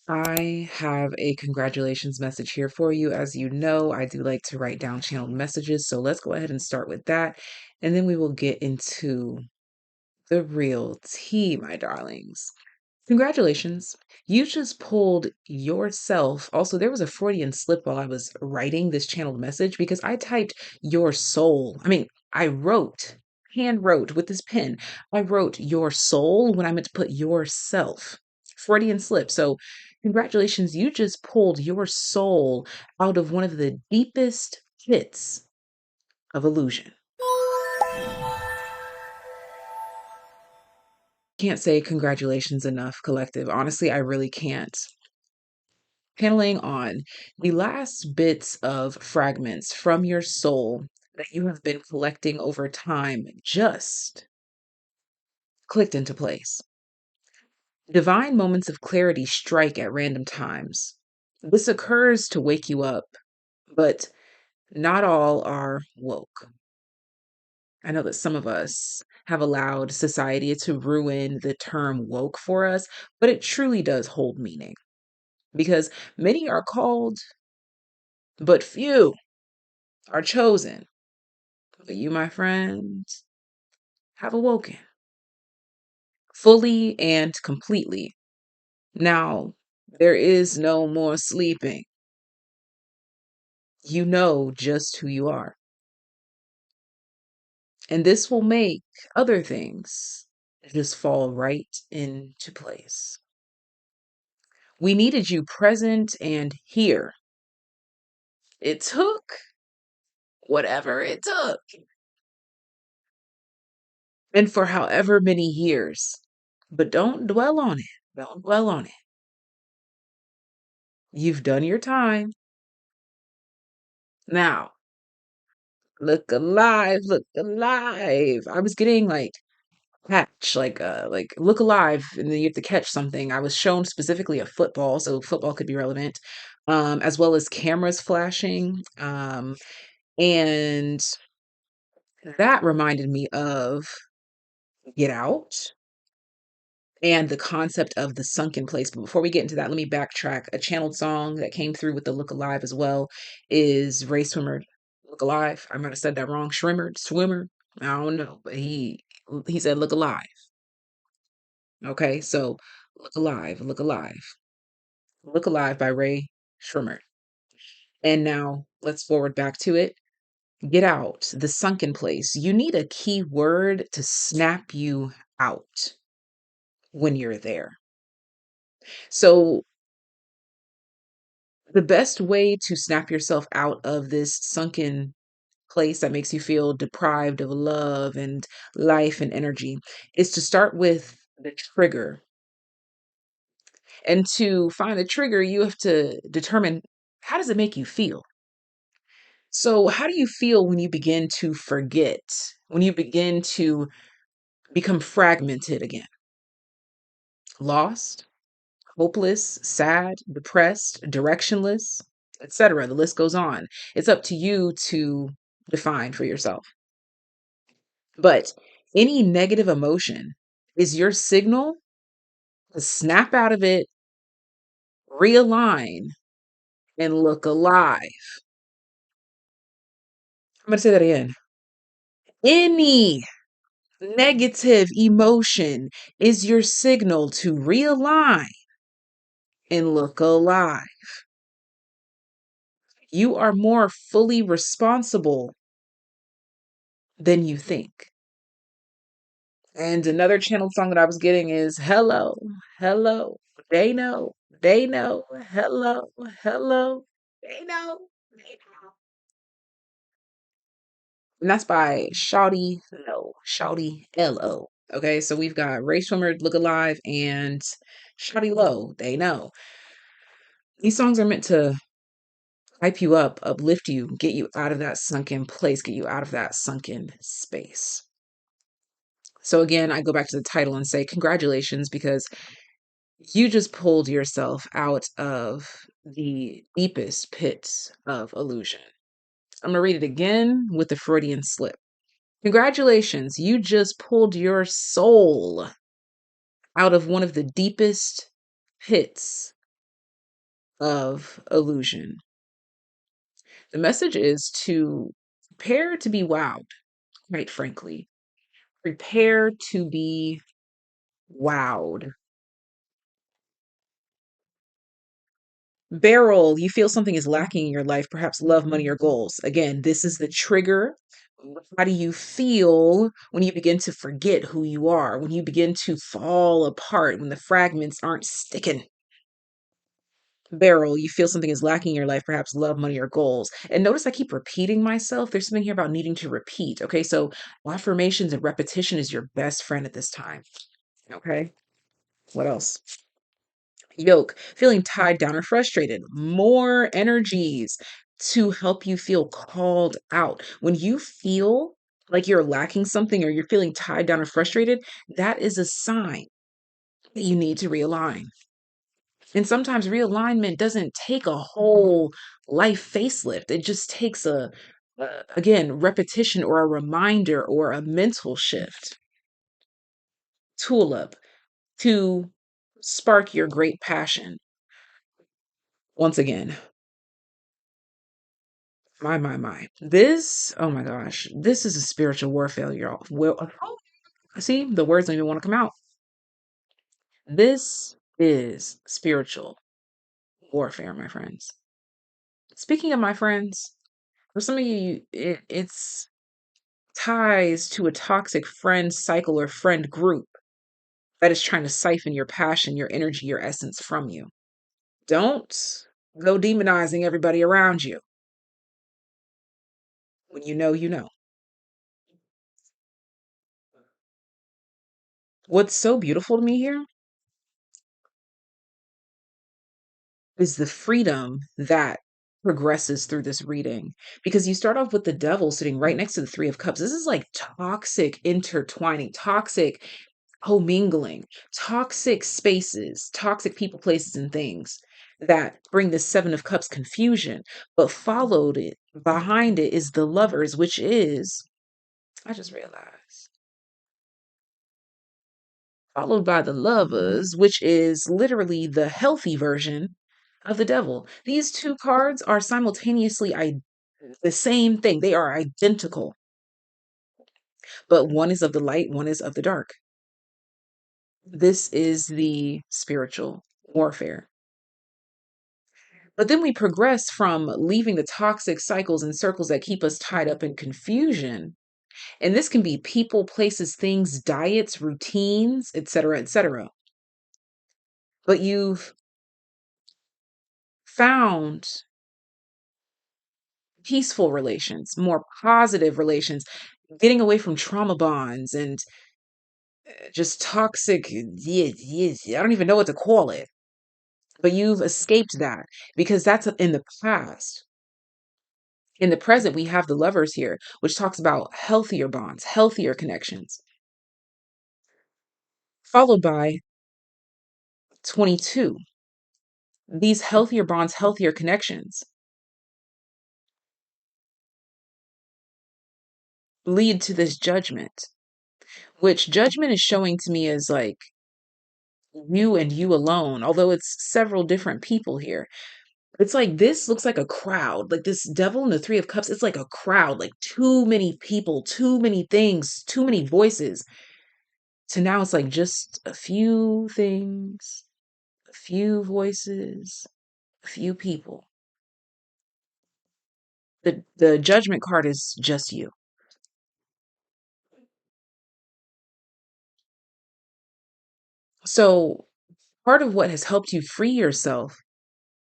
I have a congratulations message here for you. As you know, I do like to write down channeled messages. So let's go ahead and start with that. And then we will get into the real tea, my darlings. Congratulations. You just pulled yourself. Also, there was a Freudian slip while I was writing this channeled message because I typed your soul. I hand wrote with this pen. I wrote your soul when I meant to put yourself. Freudian slip. So, congratulations. You just pulled your soul out of one of the deepest pits of illusion. Can't say congratulations enough, collective. Honestly, I really can't. Paneling on the last bits of fragments from your soul that you have been collecting over time just clicked into place. Divine moments of clarity strike at random times. This occurs to wake you up, but not all are woke. I know that some of us have allowed society to ruin the term woke for us, but it truly does hold meaning because many are called, but few are chosen. But you, my friends, have awoken fully and completely. Now, there is no more sleeping. You know just who you are. And this will make other things just fall right into place. We needed you present and here. It took whatever it took. And for however many years. But don't dwell on it. Don't dwell on it. You've done your time. Now, look alive, look alive. I was getting like like look alive, and then you have to catch something. I was shown specifically a football, so football could be relevant, as well as cameras flashing. And that reminded me of Get Out and the concept of the sunken place. But before we get into that, let me backtrack. A channeled song that came through with the Look Alive as well is Ray Swimmer. Look Alive. I might have said that wrong. Swimmer. I don't know, but he said Look Alive. Okay, so Look Alive, Look Alive. Look Alive by Ray Shrimmer. And now let's forward back to it. Get Out, the sunken place. You need a key word to snap you out when you're there. So the best way to snap yourself out of this sunken place that makes you feel deprived of love and life and energy is to start with the trigger. And to find the trigger, you have to determine, how does it make you feel? So, how do you feel when you begin to forget, when you begin to become fragmented again? Lost, hopeless, sad, depressed, directionless, etc. The list goes on. It's up to you to define for yourself. But any negative emotion is your signal to snap out of it, realign, and look alive. I'm going to say that again. Any negative emotion is your signal to realign and look alive. You are more fully responsible than you think. And another channeled song that I was getting is Hello, Hello, they know, hello, hello, they know, they know. And that's by Shawty Lo. Okay, so we've got Ray Swimmer, Look Alive, and Shawty Low, They Know. These songs are meant to hype you up, uplift you, get you out of that sunken place, get you out of that sunken space. So again, I go back to the title and say congratulations because you just pulled yourself out of the deepest pits of illusion. I'm going to read it again with the Freudian slip. Congratulations, you just pulled your soul out of one of the deepest pits of illusion. The message is to prepare to be wowed, quite frankly. Prepare to be wowed. Beryl, you feel something is lacking in your life, perhaps love, money, or goals. Again, this is the trigger. How do you feel when you begin to forget who you are, when you begin to fall apart, when the fragments aren't sticking? Beryl, you feel something is lacking in your life, perhaps love, money, or goals. And notice I keep repeating myself. There's something here about needing to repeat. Okay, so affirmations and repetition is your best friend at this time. Okay, what else? Yoke, feeling tied down or frustrated. More energies to help you feel called out. When you feel like you're lacking something or you're feeling tied down or frustrated, that is a sign that you need to realign. And sometimes realignment doesn't take a whole life facelift. It just takes again, repetition or a reminder or a mental shift. Tool up to spark your great passion. Once again, my. This, oh my gosh, this is a spiritual warfare, y'all. Well, see, the words don't even want to come out. This is spiritual warfare, my friends. Speaking of my friends, for some of you, it's ties to a toxic friend cycle or friend group that is trying to siphon your passion, your energy, your essence from you. Don't go demonizing everybody around you. When you know, you know. What's so beautiful to me here is the freedom that progresses through this reading, because you start off with the devil sitting right next to the three of cups. This is like toxic intertwining, toxic commingling, toxic spaces, toxic people, places, and things that bring the seven of cups confusion. But followed it behind it is the lovers, which is, I just realized, followed by the lovers, which is literally the healthy version of the devil. These two cards are simultaneously the same thing. They are identical, but one is of the light, one is of the dark. This is the spiritual warfare. But then we progress from leaving the toxic cycles and circles that keep us tied up in confusion. And this can be people, places, things, diets, routines, etc., etc. But you've found peaceful relations, more positive relations, getting away from trauma bonds and just toxic. I don't even know what to call it. But you've escaped that because that's in the past. In the present, we have the lovers here, which talks about healthier bonds, healthier connections, followed by 22. These healthier bonds, healthier connections lead to this judgment, which judgment is showing to me as like you and you alone, although it's several different people here. It's like this looks like a crowd, like this devil in the three of cups. It's like a crowd, like too many people, too many things, too many voices. So now it's like just a few things, a few voices, a few people. The judgment card is just you. So part of what has helped you free yourself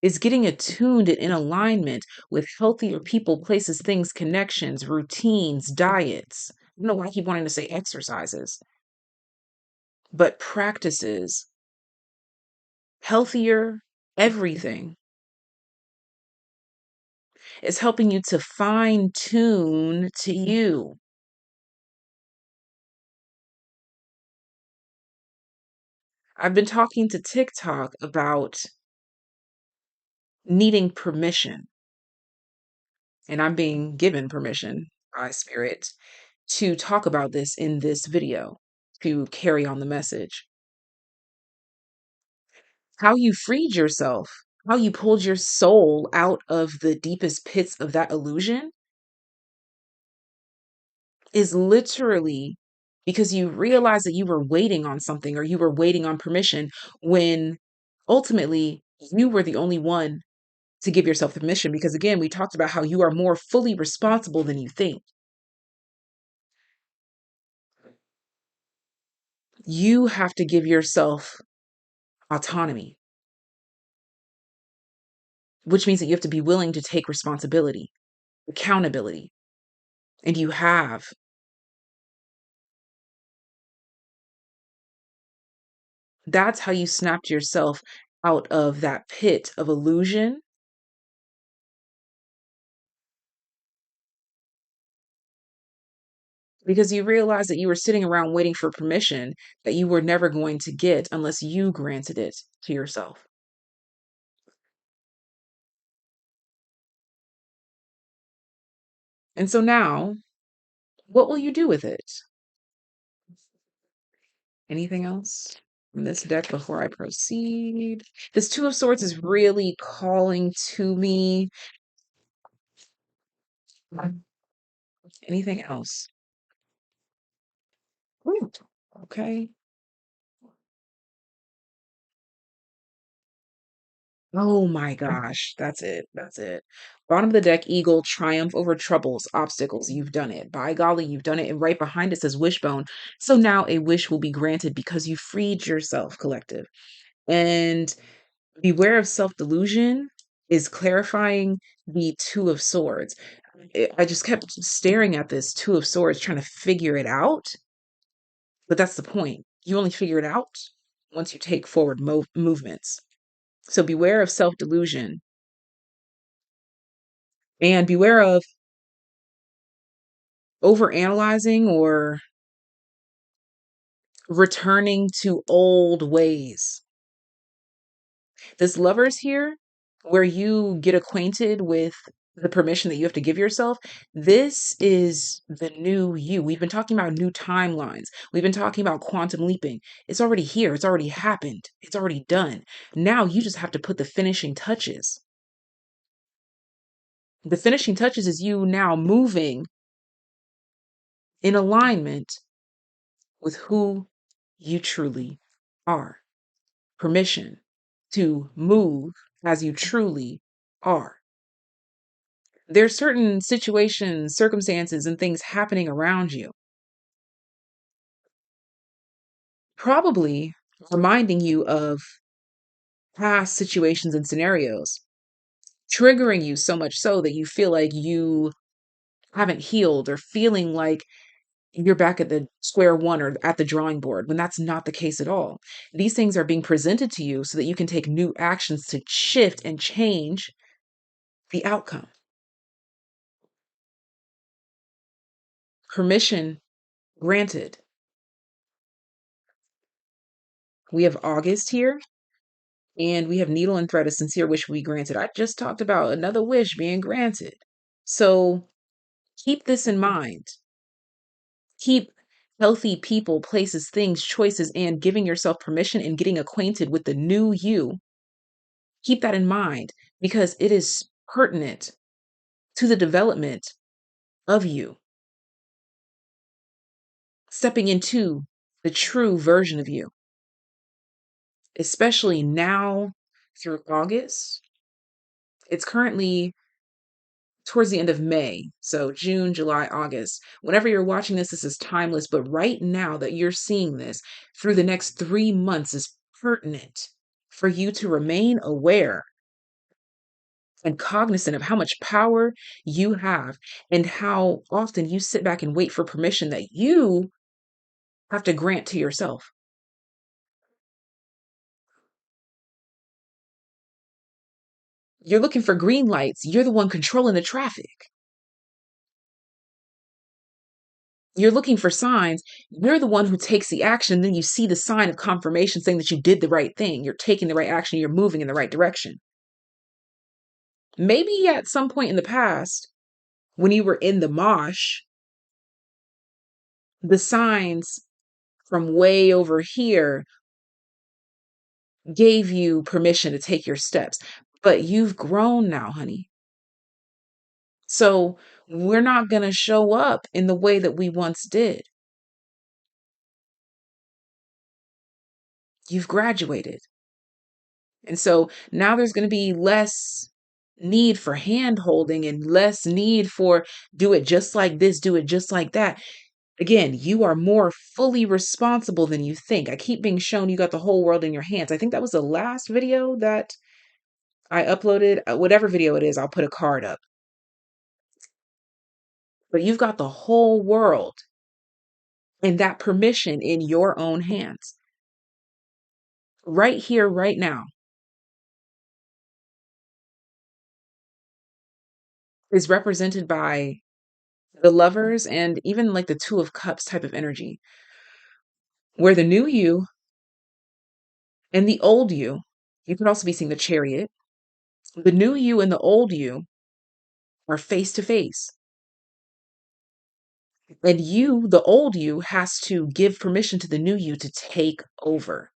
is getting attuned and in alignment with healthier people, places, things, connections, routines, diets. I don't know why I keep wanting to say exercises, but practices, healthier everything is helping you to fine tune to you. I've been talking to TikTok about needing permission, and I'm being given permission by Spirit to talk about this in this video to carry on the message. How you freed yourself how you pulled your soul out of the deepest pits of that illusion is literally because you realized that you were waiting on something or you were waiting on permission when ultimately you were the only one to give yourself the permission. Because again, we talked about how you are more fully responsible than you think. You have to give yourself autonomy, which means that you have to be willing to take responsibility, accountability, and you have. That's how you snapped yourself out of that pit of illusion because you realized that you were sitting around waiting for permission that you were never going to get unless you granted it to yourself. And so now, what will you do with it? Anything else from this deck before I proceed? This Two of Swords is really calling to me. Anything else? Ooh, okay. Oh my gosh, that's it. That's it. Bottom of the deck, eagle, triumph over troubles, obstacles. You've done it. By golly, you've done it. And right behind it says wishbone. So now a wish will be granted because you freed yourself, collective. And beware of self delusion is clarifying the Two of Swords. I just kept staring at this Two of Swords, trying to figure it out. But that's the point. You only figure it out once you take forward movements. So beware of self delusion and beware of overanalyzing or returning to old ways. This lovers here, where you get acquainted with the permission that you have to give yourself, this is the new you. We've been talking about new timelines. We've been talking about quantum leaping. It's already here. It's already happened. It's already done. Now you just have to put the finishing touches. The finishing touches is you now moving in alignment with who you truly are. Permission to move as you truly are. There's certain situations, circumstances, and things happening around you, probably reminding you of past situations and scenarios, triggering you so much so that you feel like you haven't healed or feeling like you're back at the square one or at the drawing board when that's not the case at all. These things are being presented to you so that you can take new actions to shift and change the outcome. Permission granted. We have August here, and we have needle and thread, a sincere wish we granted. I just talked about another wish being granted. So keep this in mind. Keep healthy people, places, things, choices, and giving yourself permission and getting acquainted with the new you. Keep that in mind because it is pertinent to the development of you, stepping into the true version of you, especially now through August. It's currently towards the end of May. So June, July, August. Whenever you're watching this, this is timeless. But right now that you're seeing this through the next 3 months is pertinent for you to remain aware and cognizant of how much power you have and how often you sit back and wait for permission that you have to grant to yourself. You're looking for green lights. You're the one controlling the traffic. You're looking for signs. You're the one who takes the action. Then you see the sign of confirmation saying that you did the right thing. You're taking the right action. You're moving in the right direction. Maybe at some point in the past, when you were in the mosh, the signs from way over here gave you permission to take your steps. but you've grown now, honey. So we're not going to show up in the way that we once did. You've graduated. And so now there's going to be less need for hand holding and less need for do it just like this, do it just like that. Again, you are more fully responsible than you think. I keep being shown you got the whole world in your hands. I think that was the last video that I uploaded. Whatever video it is, I'll put a card up. But you've got the whole world and that permission in your own hands. Right here, right now, is represented by the lovers and even like the two of cups type of energy, where the new you and the old you can also be seeing the chariot, the new you and the old you are face to face. And you, the old you, has to give permission to the new you to take over,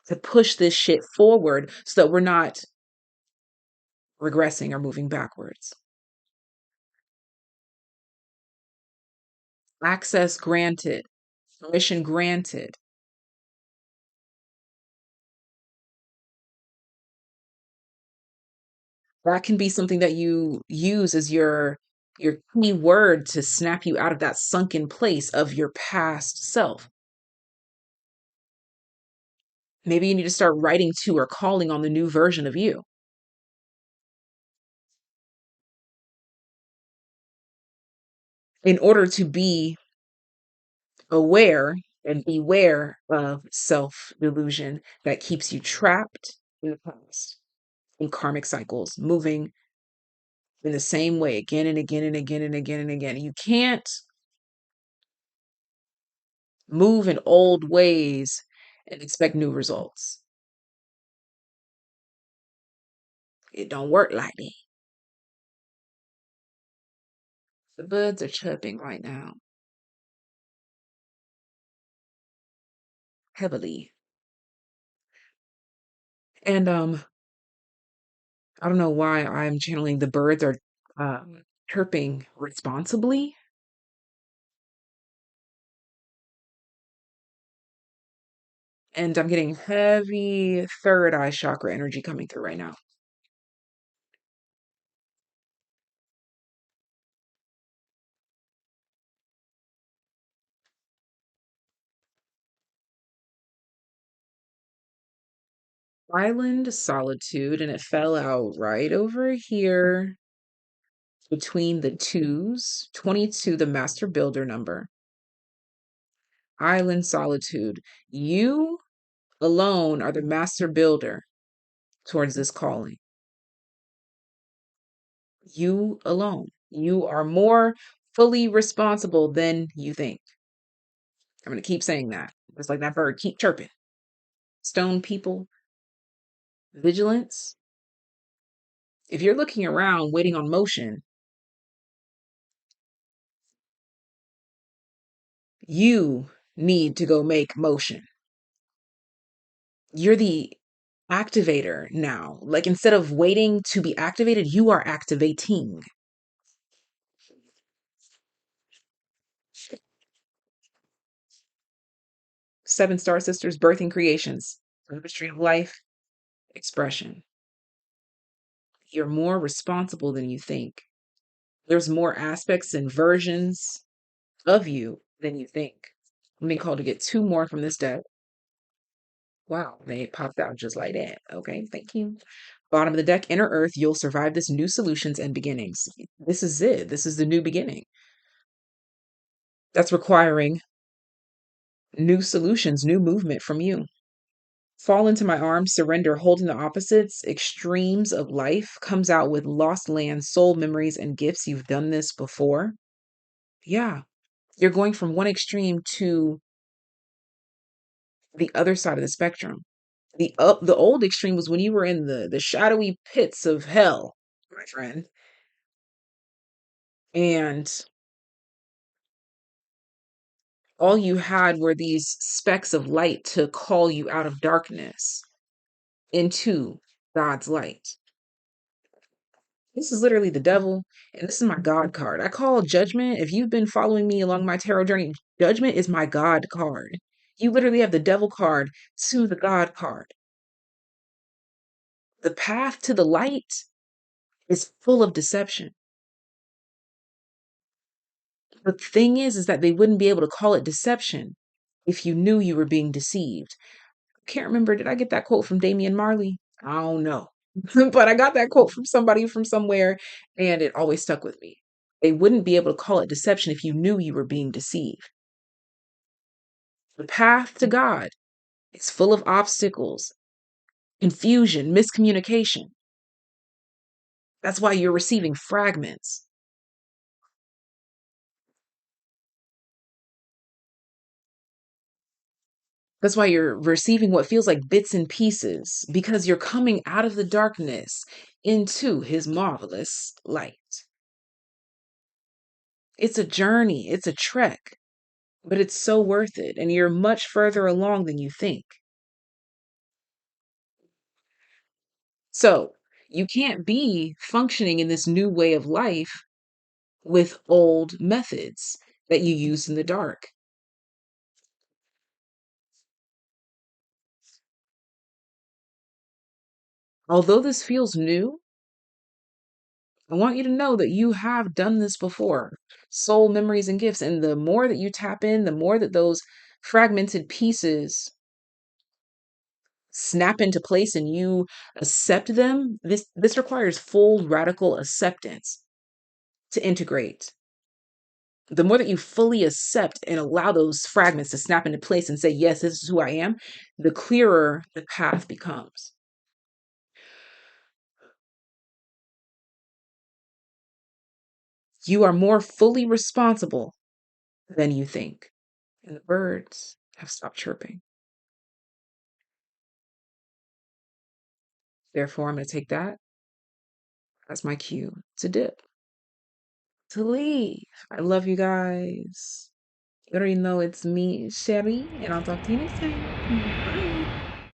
to push this shit forward so that we're not regressing or moving backwards. Access granted, permission granted. That can be something that you use as your key word to snap you out of that sunken place of your past self. Maybe you need to start writing to or calling on the new version of you in order to be aware and beware of self delusion that keeps you trapped in the past, in karmic cycles, moving in the same way again and again and again and again and again. You can't move in old ways and expect new results. It don't work like that. The birds are chirping right now, heavily. And I don't know why I'm channeling the birds are chirping responsibly. And I'm getting heavy third eye chakra energy coming through right now. Island solitude, and it fell out right over here between the twos, 22, the master builder number. Island solitude. You alone are the master builder towards this calling. You alone. You are more fully responsible than you think. I'm going to keep saying that. It's like that bird, keep chirping. Stone people, vigilance. If you're looking around waiting on motion, you need to go make motion. You're the activator now. Like instead of waiting to be activated, you are activating. Seven Star Sisters, birthing creations, tapestry of life, expression. You're more responsible than you think. There's more aspects and versions of you than you think. I'm being called to get two more from this deck. Wow, they popped out just like that. Okay, thank you. Bottom of the deck, inner earth, you'll survive this new solutions and beginnings. This is it. This is the new beginning. That's requiring new solutions, new movement from you. Fall into my arms, surrender, holding the opposites, extremes of life, comes out with lost land, soul memories, and gifts. You've done this before. Yeah. You're going from one extreme to the other side of the spectrum. The old extreme was when you were in the shadowy pits of hell, my friend. And all you had were these specks of light to call you out of darkness into God's light. This is literally the devil, and this is my God card. I call judgment. If you've been following me along my tarot journey, judgment is my God card. You literally have the devil card to the God card. The path to the light is full of deception. The thing is that they wouldn't be able to call it deception if you knew you were being deceived. Can't remember, did I get that quote from Damian Marley? I don't know. But I got that quote from somebody from somewhere, and it always stuck with me. They wouldn't be able to call it deception if you knew you were being deceived. The path to God is full of obstacles, confusion, miscommunication. That's why you're receiving fragments. That's why you're receiving what feels like bits and pieces, because you're coming out of the darkness into his marvelous light. It's a journey, it's a trek, but it's so worth it. And you're much further along than you think. So you can't be functioning in this new way of life with old methods that you used in the dark. Although this feels new, I want you to know that you have done this before. Soul memories and gifts. And the more that you tap in, the more that those fragmented pieces snap into place and you accept them, this requires full radical acceptance to integrate. The more that you fully accept and allow those fragments to snap into place and say, yes, this is who I am, the clearer the path becomes. You are more fully responsible than you think. And the birds have stopped chirping. Therefore, I'm going to take that as my cue to dip, to leave. I love you guys. You already know it's me, Sherry, and I'll talk to you next time.